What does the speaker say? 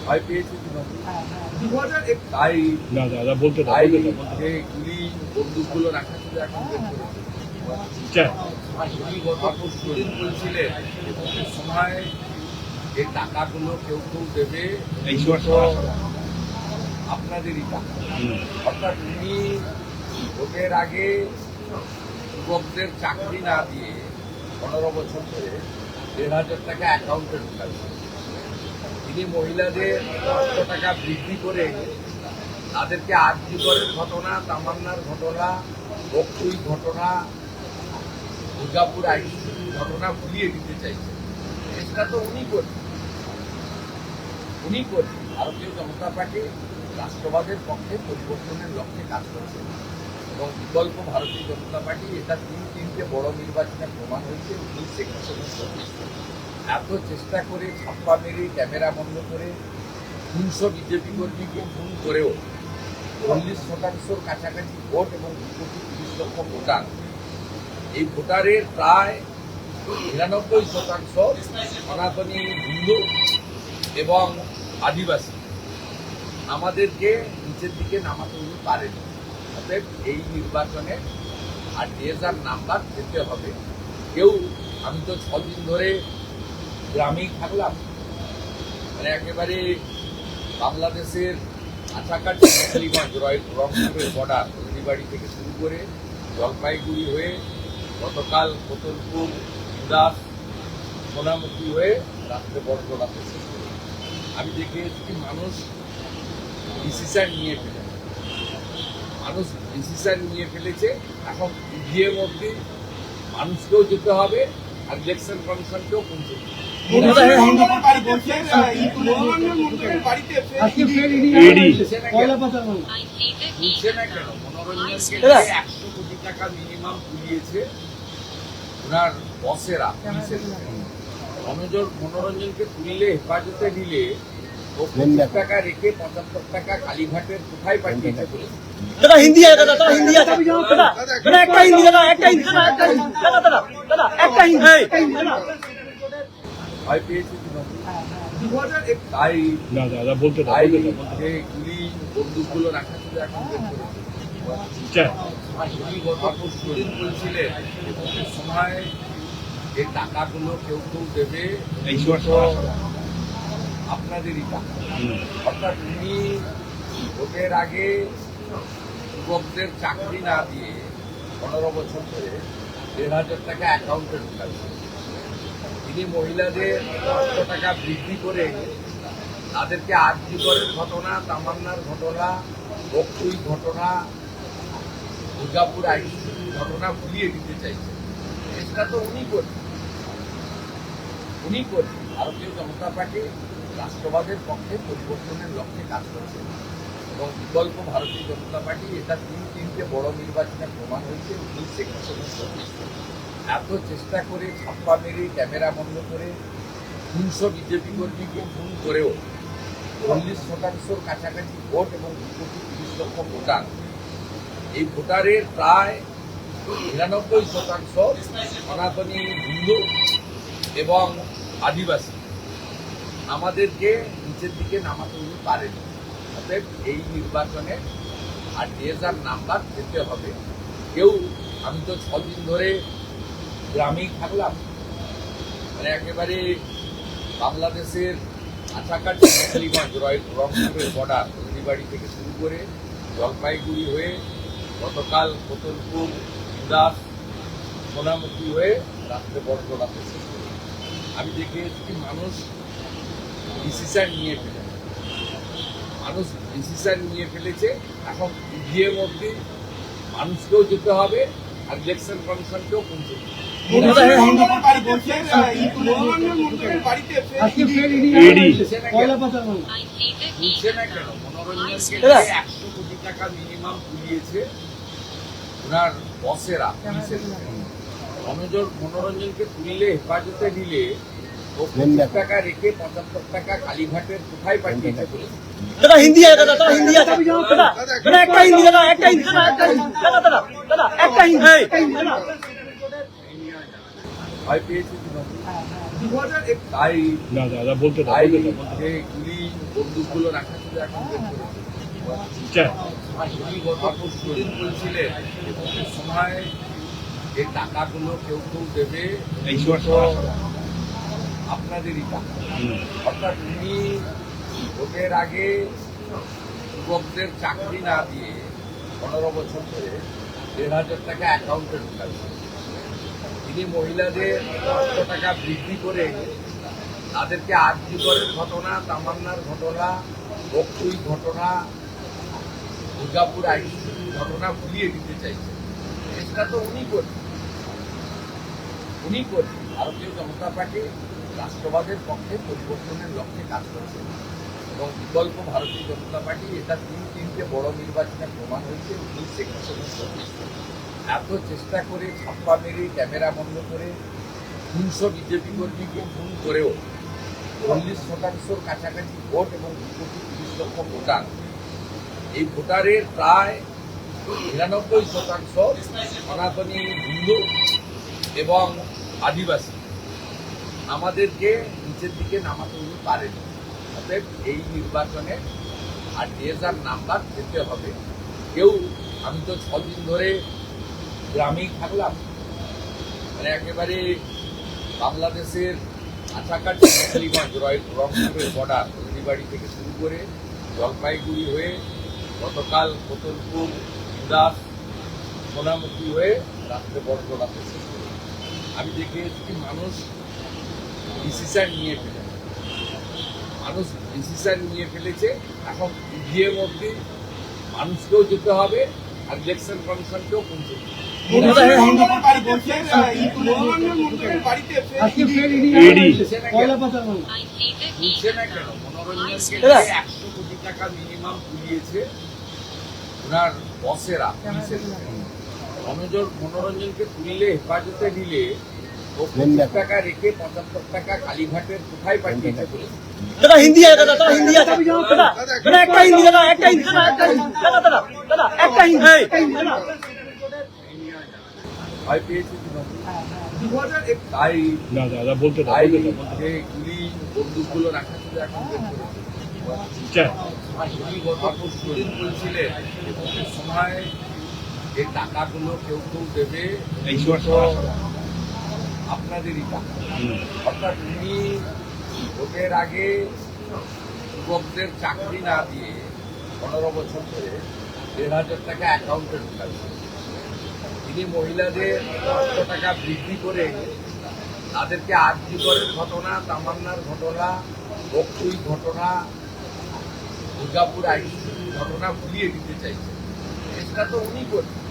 ভয় পেয়েছে তাই না দাদা বলতে তাই যে গুলি বন্দুকগুলো রাখা ছিল এখন বের করেছে। উনি গত পরশুদিন বলছিলেন ভোটের সময় এই টাকাগুলো কেউ কেউ দেবে, এইগুলো তো আপনাদেরই টাকা। অর্থাৎ উনি ভোটের আগে যুবকদের চাকরি না দিয়ে 15 বছর ধরে 1,500 টাকা অ্যাকাউন্টে ঢুকাচ্ছেন। তিনি মহিলাদের 500 টাকা বৃদ্ধি করে তাদেরকে আরজিকরের ঘটনা, তামান্নার ঘটনা, বকটুই ঘটনা, দুর্গাপুর আইসিসির ঘটনা ভুলিয়ে দিতে চাইছেন। চেষ্টা তো উনি করছেন। ভারতীয় জনতা পার্টি রাষ্ট্রবাদের পক্ষে পরিবর্তনের লক্ষ্যে কাজ করছে এবং বিকল্প ভারতীয় জনতা পার্টি এটা তিনটে বড় নির্বাচনে প্রমাণ হয়েছে। 19 এত চেষ্টা করে ছাপ্পা মেরে ক্যামেরা বন্ধ করে 300 বিজেপি কর্মীকে খুন করেও 40% কাছাকাছি ভোট এবং 2,30,00,000 ভোটার, এই ভোটারের প্রায় 99% সনাতনী হিন্দু এবং আদিবাসী। আমাদেরকে নিচের দিকে নামাতে উনি পারেন। অতএব এই নির্বাচনে আর যে যার নাম্বার যেতে হবে। কেউ, আমি তো 6 দিন ধরে গ্রামেই থাকলাম, মানে একেবারে বাংলাদেশের কাছাকাছি মেখলিগঞ্জ, রংপুরের বর্ডার, হলদিবাড়ি থেকে শুরু করে জলপাইগুড়ি হয়ে গতকাল কোতলপুর, দাস, সোনামুখী হয়ে রাত্রে বড়জলাতে শেষ করে আমি দেখে এসেছি মানুষ ডিসিশন নিয়ে ফেলেছে। এখন ইভিএম অব্দি মানুষকেও যেতে হবে আর ইলেকশন কমিশনকেও পৌঁছে দিতে হবে। মনোরঞ্জনকে 100 কোটি টাকা মিনিমাম তুলিয়েছে ওনার বসেরা। মনোরঞ্জনকে তুললে, হেফাজতে নিলে ও 25 টাকা রেখে 75 টাকা কালীঘাটের কোথায় পাঠিয়েছে বলে দাদা হিন্দি আছে, দাদা দাদা হিন্দি আছে, দাদা দাদা একটা হিন্দি, দাদা একটা হিন্দি, দাদা একটা হিন্দি, দাদা দাদা দাদা একটা হিন্দি। ভয় পেয়েছে তাই না দাদা বলতে যে গুলি বন্দুকগুলো রাখা ছিল এখন বের করেছে। উনি গত পরশুদিন বলছিলেন ভোটের সময় এই টাকাগুলো কেউ কেউ দেবে, এইগুলো তো আপনাদেরই টাকা। অর্থাৎ উনি ভোটের আগে যুবকদের চাকরি না দিয়ে 15 বছর ধরে 1,500 টাকা অ্যাকাউন্টে ঢুকাচ্ছেন। তিনি মহিলাদের 500 টাকা বৃদ্ধি করে তাদেরকে আরজিকরের ঘটনা, তামান্নার ঘটনা, বকটুই ঘটনা, দুর্গাপুর আইসিসির ঘটনা ভুলিয়ে দিতে চাইছেন। চেষ্টা তো উনি করছেন। ভারতীয় জনতা পার্টি রাষ্ট্রবাদের পক্ষে পরিবর্তনের লক্ষ্যে কাজ করছে এবং বিকল্প ভারতীয় জনতা পার্টি এটা তিনটে বড় নির্বাচনে প্রমাণ হয়েছে। 19 এত চেষ্টা করে ছাপ্পা মেরে ক্যামেরা বন্ধ করে 300 বিজেপি কর্মীকে খুন করেও 40% কাছাকাছি ভোট এবং 2,30,00,000 ভোটার, এই ভোটারের প্রায় 99% সনাতনী হিন্দু এবং আদিবাসী। আমাদেরকে নিচের দিকে নামাতে উনি পারেন। অতএব এই নির্বাচনে আর যে যার নাম্বার যেতে হবে। কেউ, আমি তো 6 দিন ধরে গ্রামেই থাকলাম, মানে একেবারে বাংলাদেশের কাছাকাছি মেখলিগঞ্জ, রংপুরের বর্ডার, হলদিবাড়ি থেকে শুরু করে জলপাইগুড়ি হয়ে গতকাল কোতলপুর, দাস, সোনামুখী হয়ে রাত্রে বড়জলাতে শেষ করে আমি দেখে এসেছি মানুষ ডিসিশন নিয়ে ফেলেছে। এখন ইভিএম অব্দি মানুষকেও যেতে হবে আর ইলেকশন কমিশনকেও পৌঁছে দিতে হবে। মনোরঞ্জনকে 100 কোটি টাকা মিনিমাম তুলিয়েছে ওনার বসেরা। মনোরঞ্জনকে তুললে, হেফাজতে নিলে ও 25 টাকা রেখে 75 টাকা কালীঘাটের কোথায় পাঠিয়েছে বলে দাদা হিন্দি আছে, দাদা দাদা হিন্দি আছে, দাদা দাদা একটা হিন্দি, দাদা একটা হিন্দি, দাদা একটা হিন্দি, দাদা দাদা দাদা একটা হিন্দি। ভয় পেয়েছে তাই না দাদা বলতে যে গুলি বন্দুকগুলো রাখা ছিল এখন বের করেছে। চাই উনি গত পরশুদিন বলছিলেন ভোটের সময় এই টাকাগুলো কেউ কেউ দেবে, এই তো আপনাদেরই টাকা। অর্থাৎ উনি ভোটের আগে যুবকদের চাকরি না দিয়ে 15 বছর ধরে 1,500 টাকা অ্যাকাউন্টে ঢুকাচ্ছেন। তিনি মহিলাদের 500 টাকা বৃদ্ধি করে তাদেরকে আরজিকরের ঘটনা, তামান্নার ঘটনা, বকটুই ঘটনা, দুর্গাপুর আইসিসির ঘটনা ভুলিয়ে দিতে চাইছেন। চেষ্টা তো উনি করছেন। ভারতীয় জনতা পার্টি রাষ্ট্রবাদের পক্ষে পরিবর্তনের লক্ষ্যে কাজ করছে এবং বিকল্প ভারতীয় জনতা পার্টি এটা তিনটে বড় নির্বাচনে প্রমাণ হয়েছে। 19 এত চেষ্টা করে ছাপ্পা মেরে ক্যামেরা বন্ধ করে 300 বিজেপি কর্মীকে খুন করেও 40% কাছাকাছি ভোট এবং 2,30,00,000 ভোটার, এই ভোটারের প্রায় 99% সনাতনী হিন্দু এবং আদিবাসী, আমাদেরকে নিচের দিকে নামাতে উনি পারেন। অতএব এই নির্বাচনে আর যে যার নাম্বার যেতে হবে। কেউ, আমি তো 6 দিন ধরে গ্রামেই থাকলাম, মানে একেবারে বাংলাদেশের কাছাকাছি মেখলিগঞ্জ, রংপুরের বর্ডার, হলদিবাড়ি থেকে শুরু করে জলপাইগুড়ি হয়ে গতকাল কোতলপুর, দাস, সোনামুখী হয়ে রাত্রে বড়জলাতে শেষ করে আমি দেখে এসেছি মানুষ ডিসিশন নিয়ে ফেলেছে। এখন ইভিএম অব্দি মানুষকেও যেতে হবে আর ইলেকশন কমিশনকেও পৌঁছে দিতে হবে। বুঝছে না কেন? মনোরঞ্জনকে 100 কোটি টাকা মিনিমাম তুলিয়েছে ওনার বসেরা, পুলিশের। মনোরঞ্জনকে তুললে, হেফাজতে নিলে ও 25 টাকা রেখে 75 টাকা কালীঘাটের কোথায় পাঠিয়েছে বলে দাদা হিন্দি আছে, দাদা দাদা হিন্দি আছে, দাদা দাদা একটা হিন্দি, দাদা একটা হিন্দি, দাদা একটা হিন্দি, দাদা দাদা দাদা একটা হিন্দি, দাদা ভয় পেয়েছে তাই না দাদা বলতে তাই যে গুলি বন্দুকগুলো রাখা ছিল এখন বের করেছে। চাই উনি গত পরশুদিন বলছিলেন ভোটের সময় এই টাকাগুলো কেউ কেউ দেবে, এই তো আপনাদেরই টাকা। অর্থাৎ উনি ভোটের আগে যুবকদের চাকরি না দিয়ে 15 বছর ধরে 1,500 টাকা অ্যাকাউন্টে ঢুকাচ্ছেন। তিনি মহিলাদের 500 টাকা বৃদ্ধি করে তাদেরকে আরজিকরের ঘটনা, তামান্নার ঘটনা, বকটুই ঘটনা, দুর্গাপুর আইসিসির ঘটনা ভুলিয়ে দিতে চাইছেন। চেষ্টা তো উনি করছেন।